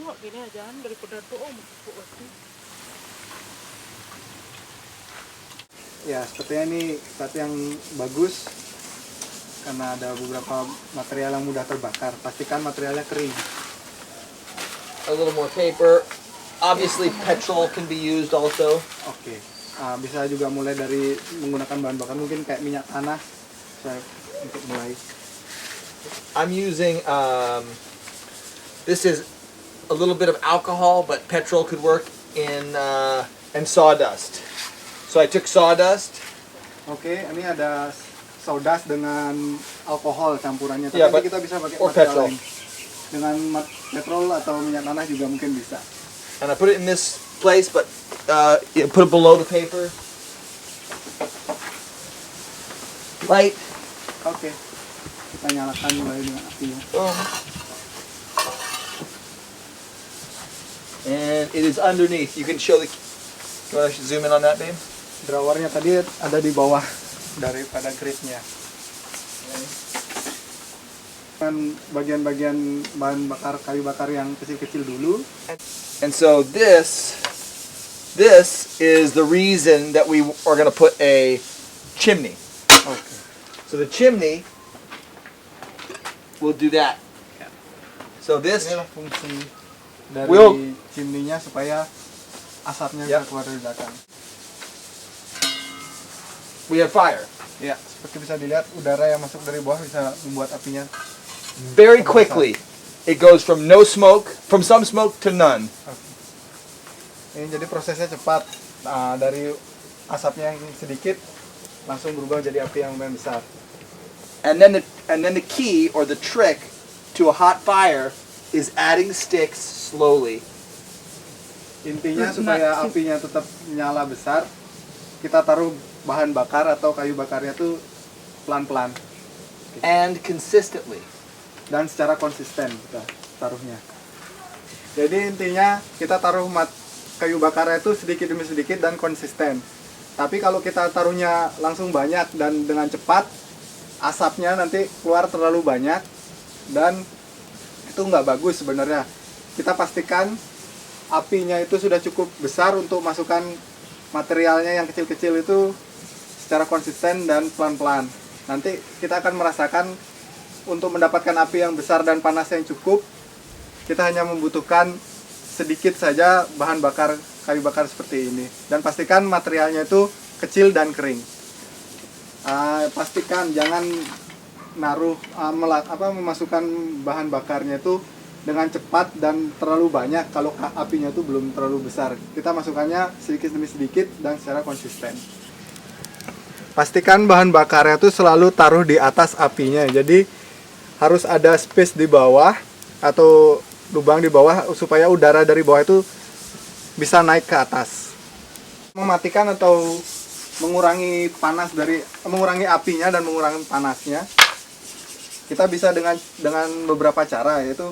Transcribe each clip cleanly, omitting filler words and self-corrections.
nggak gini aja daripada tuh empuk itu. Ya, sepertinya ini satu yang bagus karena ada beberapa material yang mudah terbakar. Pastikan materialnya kering. A little more paper. Obviously, petrol can be used also. Oke. Bisa juga mulai dari menggunakan bahan bakar mungkin kayak minyak tanah. Saya untuk mulai. I'm using, this is a little bit of alcohol, but petrol could work in, and sawdust. So I took sawdust. Oke, ini ada sawdust dengan alkohol campurannya. Tapi Yeah, nanti kita bisa pakai or material petrol. lain. Dengan petrol atau minyak tanah juga mungkin bisa. And I put it in this place, but you put it below the paper. Light. Oke. Kita nyalakan mulai dengan apinya. Boom. And it is underneath. You can show the. You want to zoom in on that, babe? Drawernya tadi ada di bawah daripada gridnya. Dengan bagian-bagian bahan bakar kayu bakar yang kecil-kecil dulu. And so this is the reason that we are going to put a chimney. Oke. So the chimney will do that. So this, Inilah fungsi dari Will- chimney-nya supaya asapnya Yep. bisa keluar dari belakang. we have fire. Ya, seperti bisa dilihat udara yang masuk dari bawah bisa membuat apinya. Very quickly, it goes from no smoke, from some smoke to none. Ini jadi prosesnya cepat. Dari asapnya yang sedikit langsung berubah jadi api yang lumayan besar. And then the key or the trick to a hot fire is adding sticks slowly. Intinya supaya apinya tetap nyala besar, kita taruh bahan bakar atau kayu bakarnya tuh pelan-pelan And consistently. dan secara konsisten kita taruhnya. Jadi intinya kita taruh kayu bakarnya itu sedikit demi sedikit dan konsisten. Tapi kalau kita taruhnya langsung banyak dan dengan cepat, asapnya nanti keluar terlalu banyak dan itu nggak bagus sebenarnya. Kita pastikan apinya itu sudah cukup besar untuk masukkan materialnya yang kecil-kecil itu secara konsisten dan pelan-pelan. Nanti kita akan merasakan untuk mendapatkan api yang besar dan panas yang cukup, kita hanya membutuhkan sedikit saja bahan bakar kayu bakar seperti ini. Dan pastikan materialnya itu kecil dan kering. Pastikan jangan naruh memasukkan bahan bakarnya itu dengan cepat dan terlalu banyak kalau apinya itu belum terlalu besar. Kita masukkannya sedikit demi sedikit dan secara konsisten. Pastikan bahan bakarnya itu selalu taruh di atas apinya. Jadi harus ada space di bawah atau lubang di bawah supaya udara dari bawah itu bisa naik ke atas. Mematikan atau mengurangi apinya dan mengurangi panasnya. Kita bisa dengan beberapa cara, yaitu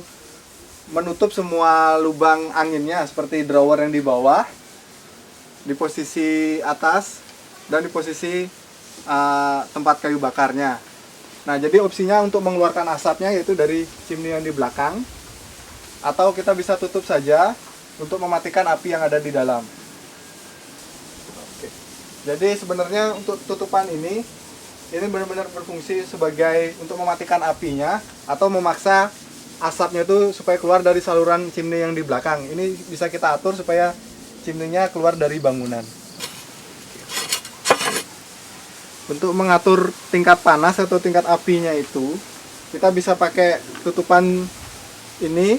menutup semua lubang anginnya seperti drawer yang di bawah, di posisi atas dan di posisi tempat kayu bakarnya. Nah, jadi opsinya untuk mengeluarkan asapnya yaitu dari chimney yang di belakang, atau kita bisa tutup saja untuk mematikan api yang ada di dalam. Oke. Jadi sebenarnya untuk tutupan ini benar-benar berfungsi sebagai untuk mematikan apinya atau memaksa asapnya itu supaya keluar dari saluran chimney yang di belakang. Ini bisa kita atur supaya chimney-nya keluar dari bangunan. Untuk mengatur tingkat panas atau tingkat apinya itu, kita bisa pakai tutupan ini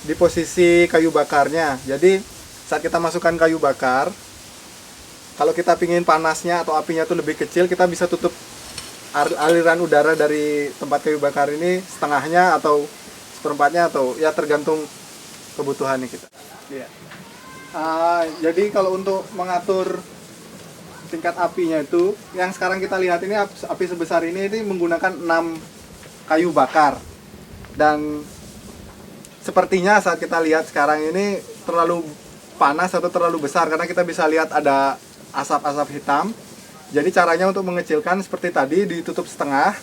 di posisi kayu bakarnya. Jadi saat kita masukkan kayu bakar, kalau kita pingin panasnya atau apinya itu lebih kecil, kita bisa tutup aliran udara dari tempat kayu bakar ini setengahnya atau seperempatnya, atau ya tergantung kebutuhannya kita. Ya. Jadi kalau untuk mengatur tingkat apinya itu, yang sekarang kita lihat ini api sebesar ini menggunakan 6 kayu bakar. Dan sepertinya saat kita lihat sekarang ini terlalu panas atau terlalu besar karena kita bisa lihat ada asap-asap hitam. Jadi caranya untuk mengecilkan seperti tadi, ditutup setengah,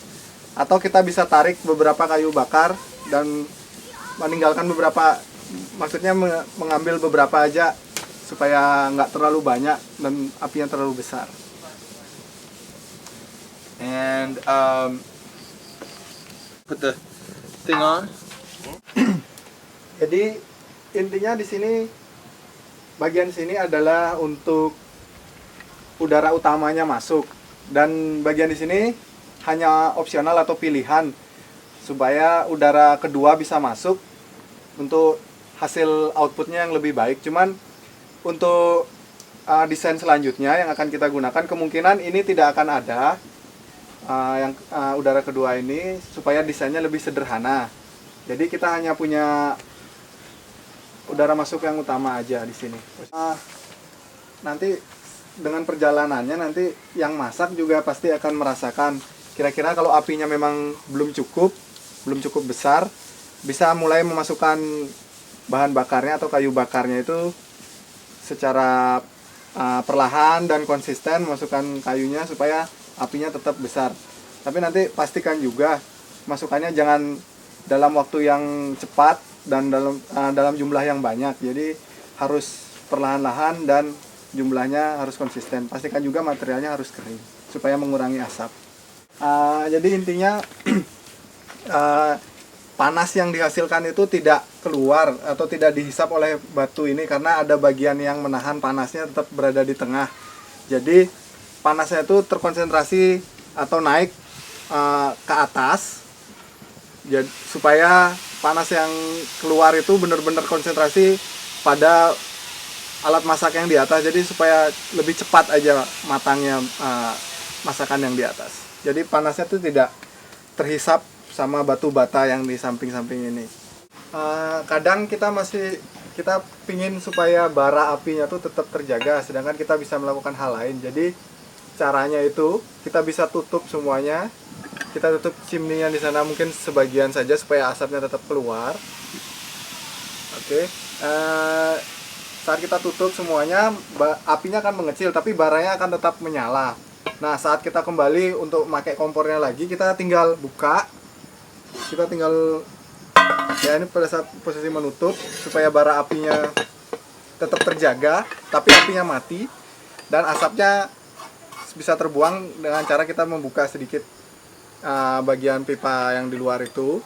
atau kita bisa tarik beberapa kayu bakar dan meninggalkan beberapa maksudnya mengambil beberapa aja supaya nggak terlalu banyak dan apinya terlalu besar. And put the thing on. Jadi intinya di sini bagian sini adalah untuk udara utamanya masuk, dan bagian di sini hanya opsional atau pilihan supaya udara kedua bisa masuk untuk hasil outputnya yang lebih baik. Cuman untuk desain selanjutnya yang akan kita gunakan, kemungkinan ini tidak akan ada udara kedua ini, supaya desainnya lebih sederhana. Jadi kita hanya punya udara masuk yang utama aja di sini. Nanti dengan perjalanannya, nanti yang masak juga pasti akan merasakan. Kira-kira kalau apinya memang belum cukup besar, bisa mulai memasukkan bahan bakarnya atau kayu bakarnya itu secara perlahan dan konsisten memasukkan kayunya supaya apinya tetap besar. Tapi nanti pastikan juga masukannya jangan dalam waktu yang cepat dan dalam jumlah yang banyak. Jadi harus perlahan-lahan dan jumlahnya harus konsisten. Pastikan juga materialnya harus kering supaya mengurangi asap. Jadi intinya panas yang dihasilkan itu tidak keluar atau tidak dihisap oleh batu ini, karena ada bagian yang menahan panasnya tetap berada di tengah. Jadi panasnya itu terkonsentrasi atau naik ke atas, jadi supaya panas yang keluar itu benar-benar konsentrasi pada alat masak yang di atas. Jadi supaya lebih cepat aja matangnya masakan yang di atas. Jadi panasnya itu tidak terhisap sama batu bata yang di samping-samping ini. Kadang kita pingin supaya bara apinya tuh tetap terjaga, sedangkan kita bisa melakukan hal lain. Jadi caranya itu kita bisa tutup semuanya, kita tutup chimney-nya di sana mungkin sebagian saja supaya asapnya tetap keluar. Oke. Saat kita tutup semuanya, apinya akan mengecil tapi baranya akan tetap menyala. Nah, saat kita kembali untuk pakai kompornya lagi, kita tinggal buka. Kita tinggal ya, ini pada saat posisi menutup supaya bara apinya tetap terjaga tapi apinya mati dan asapnya bisa terbuang dengan cara kita membuka sedikit bagian pipa yang di luar itu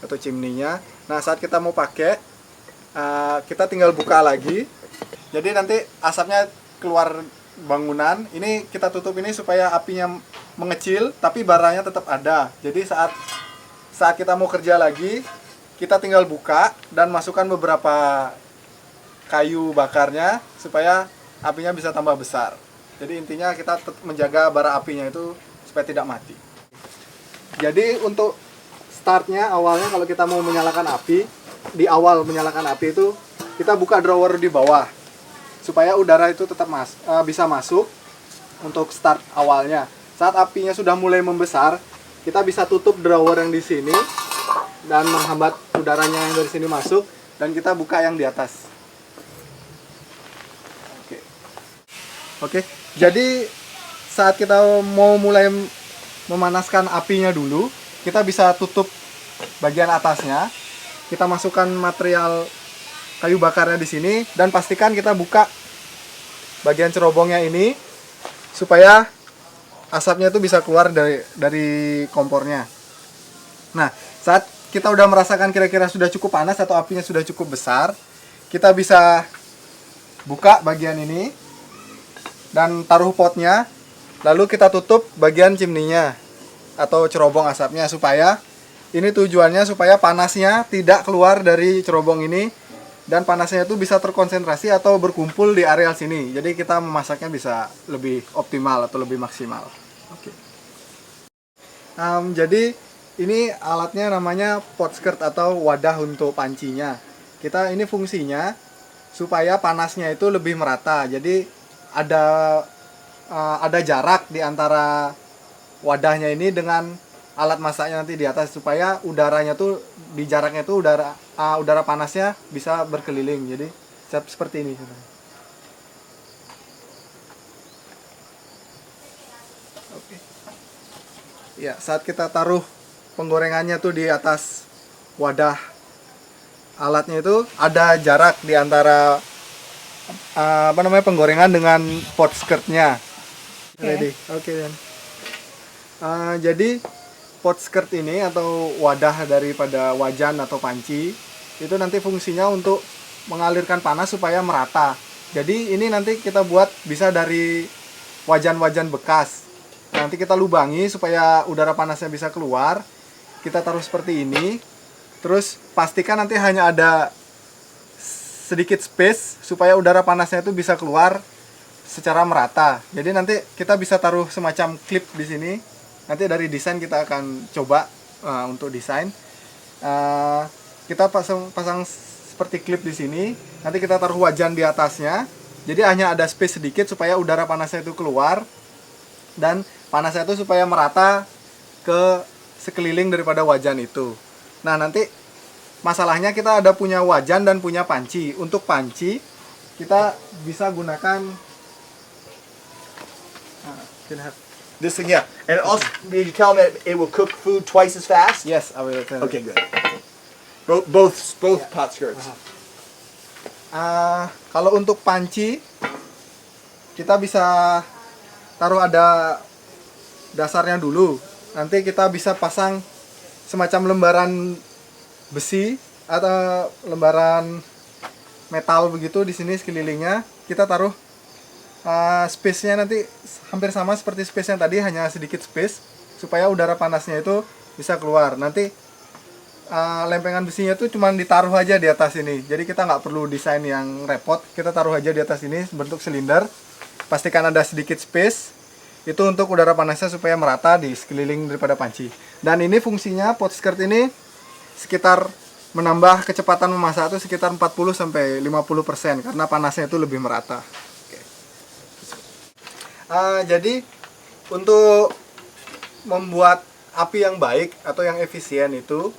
atau chimney-nya. Nah, saat kita mau pakai, kita tinggal buka lagi. Jadi nanti asapnya keluar bangunan. Ini kita tutup ini supaya apinya mengecil tapi baranya tetap ada. Jadi saat kita mau kerja lagi, kita tinggal buka dan masukkan beberapa kayu bakarnya supaya apinya bisa tambah besar. Jadi intinya kita menjaga bara apinya itu supaya tidak mati. Jadi untuk startnya, awalnya kalau kita mau menyalakan api, di awal menyalakan api itu kita buka drawer di bawah supaya udara itu tetap bisa masuk untuk start awalnya. Saat apinya sudah mulai membesar, kita bisa tutup drawer yang di sini dan menghambat udaranya yang dari sini masuk, dan kita buka yang di atas. Oke. Jadi saat kita mau mulai memanaskan apinya dulu, kita bisa tutup bagian atasnya. Kita masukkan material kayu bakarnya di sini dan pastikan kita buka bagian cerobongnya ini supaya asapnya itu bisa keluar dari kompornya. Nah, saat kita udah merasakan kira-kira sudah cukup panas atau apinya sudah cukup besar, kita bisa buka bagian ini dan taruh potnya, lalu kita tutup bagian chimney-nya atau cerobong asapnya, supaya ini tujuannya supaya panasnya tidak keluar dari cerobong ini dan panasnya itu bisa terkonsentrasi atau berkumpul di areal sini. Jadi kita memasaknya bisa lebih optimal atau lebih maksimal. Oke. Jadi ini alatnya namanya pot skirt atau wadah untuk pancinya. Ini fungsinya supaya panasnya itu lebih merata. Jadi ada jarak di antara wadahnya ini dengan alat masaknya nanti di atas, supaya udaranya tuh di jaraknya tuh udara panasnya bisa berkeliling. Jadi seperti ini. Oke. Ya, saat kita taruh penggorengannya tuh di atas wadah alatnya itu ada jarak di antara penggorengan dengan pot skirtnya. Ready? Oke then. Jadi pot skirt ini atau wadah daripada wajan atau panci itu nanti fungsinya untuk mengalirkan panas supaya merata. Jadi ini nanti kita buat bisa dari wajan-wajan bekas. Nanti kita lubangi supaya udara panasnya bisa keluar. Kita taruh seperti ini. Terus pastikan nanti hanya ada sedikit space supaya udara panasnya itu bisa keluar secara merata. Jadi nanti kita bisa taruh semacam klip di sini. Nanti dari desain kita akan coba untuk desain. Kita pasang seperti klip di sini. Nanti kita taruh wajan di atasnya. Jadi hanya ada space sedikit supaya udara panasnya itu keluar. Dan panasnya itu supaya merata ke sekeliling daripada wajan itu. Nah nanti masalahnya kita ada punya wajan dan punya panci. Untuk panci kita bisa gunakan This thing, yeah. And also, did you tell them that it will cook food twice as fast? yes, I will tell you. Okay, good. Both pot skirts. Kalau untuk panci kita bisa taruh ada dasarnya dulu. Nanti kita bisa pasang semacam lembaran besi atau lembaran metal begitu di sini sekelilingnya. Kita taruh space-nya nanti hampir sama seperti space yang tadi, hanya sedikit space supaya udara panasnya itu bisa keluar. Nanti lempengan besinya itu cuma ditaruh aja di atas ini. Jadi kita nggak perlu desain yang repot. Kita taruh aja di atas ini bentuk silinder. Pastikan ada sedikit space. Itu untuk udara panasnya supaya merata di sekeliling daripada panci. Dan ini fungsinya pot skirt ini sekitar menambah kecepatan memasak itu sekitar 40-50% karena panasnya itu lebih merata. Jadi untuk membuat api yang baik atau yang efisien itu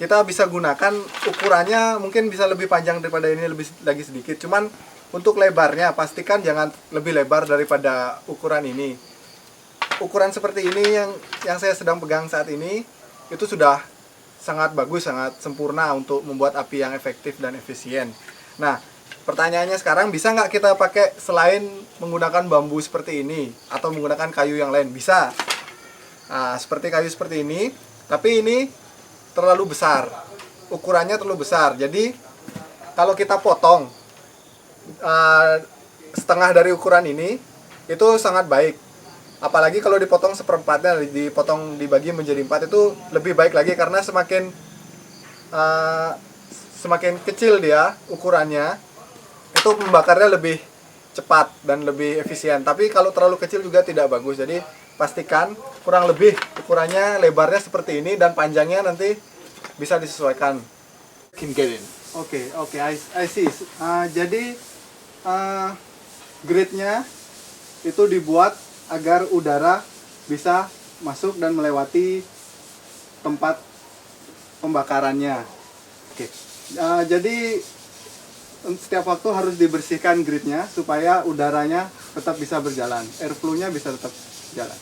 kita bisa gunakan ukurannya mungkin bisa lebih panjang daripada ini, lebih lagi sedikit. Cuman untuk lebarnya pastikan jangan lebih lebar daripada ukuran ini. Ukuran seperti ini yang saya sedang pegang saat ini itu sudah sangat bagus, sangat sempurna untuk membuat api yang efektif dan efisien. Nah, pertanyaannya sekarang, bisa nggak kita pakai selain menggunakan bambu seperti ini atau menggunakan kayu yang lain? Bisa. Nah, seperti kayu seperti ini, tapi ini terlalu besar. Ukurannya terlalu besar. Jadi kalau kita potong setengah dari ukuran ini, itu sangat baik. Apalagi kalau dipotong seperempatnya, dipotong dibagi menjadi 4, itu lebih baik lagi karena semakin kecil dia ukurannya, itu membakarnya lebih cepat dan lebih efisien. Tapi kalau terlalu kecil juga tidak bagus. Jadi pastikan kurang lebih ukurannya, lebarnya seperti ini dan panjangnya nanti bisa disesuaikan. Can get in. Oke, I see. Jadi gridnya itu dibuat agar udara bisa masuk dan melewati tempat pembakarannya. Oke. Jadi setiap waktu harus dibersihkan gridnya supaya udaranya tetap bisa berjalan, airflow-nya bisa tetap jalan.